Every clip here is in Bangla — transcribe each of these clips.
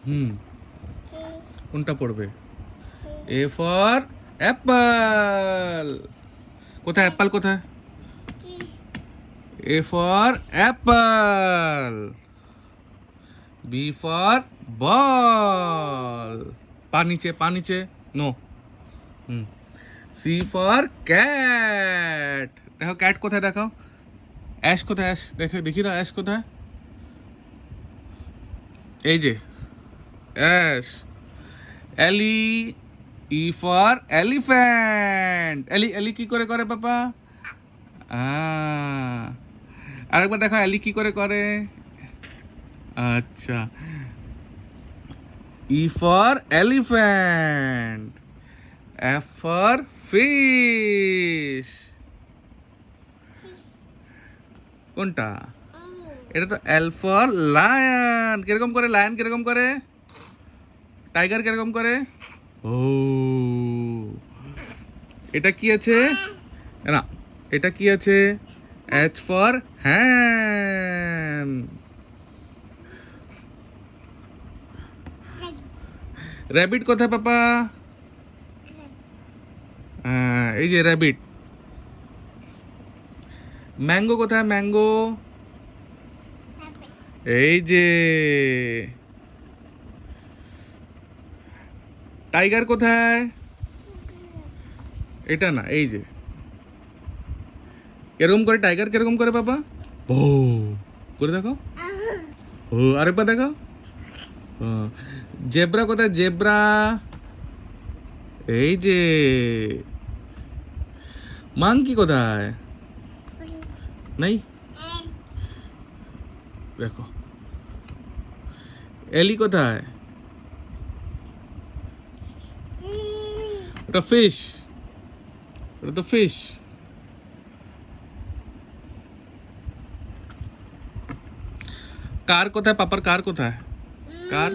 হুম, কোনটা পড়বে? A for apple. কোথায় অ্যাপল কোথায়? A for apple. B for ball. পা নিচে, পা নিচে। নো। হুম। C for cat. দেখো ক্যাট কোথায় দেখাও। অ্যাশ কোথায়? অ্যাশ দেখে দেখি দাও, অ্যাশ কোথায়? এই যে অ্যাশ। এলি। E for elephant. এলি এলি কি করে করে পাপা? আরেকবার দেখো এলি কি করে করে। আচ্ছা। E for elephant. F for fish. কোনটা? এটা তো এল ফর লায়ন। কিরকম করে লায়ন কিরকম করে? টাইগার কিরকম করে? ও, এটা কি আছে? না, এটা কি আছে? H for Ham. র্যাবিট কোথায় পাপা? এই যে র্যাবিট। ম্যাঙ্গো কোথায়? ম্যাঙ্গো। এই যে। টাইগার কোথায়? এটা না, এই যে। এরকম করে টাইগার কিরকম করে বাবা? ও করে দেখো। ও আরেকবার দেখো। জেব্রা কোথায়? জেব্রা। এই যে। মাংকি কোথায়? নাই। দেখো। এলি কোথায়? ওটা ফিশ। ওটা তো ফিশ। কার কোথায়? পাপার কার কোথায়? কার।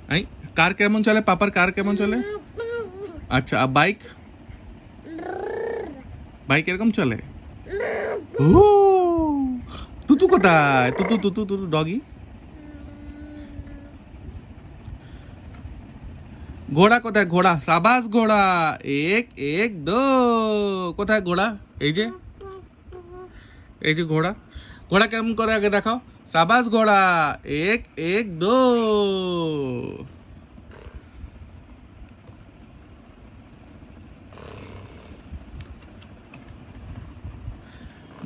আই, কার কেমন চলে? পাপার কার কেমন চলে? আচ্ছা, আর বাইক? বাইক এরকম চলে? ও, তুতু কোথায়? তুতু তুতু তুতু ডগি। ঘোড়া কোথায়? ঘোড়া, সাবাস ঘোড়া। এক এক দো। কোথায় ঘোড়া? এই যে। এই যে ঘোড়া। ঘোড়া কেমন করে আগে দেখাও। সাবাস ঘোড়া। এক এক দো।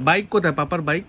বাইক কোথায়? পাপার বাইক।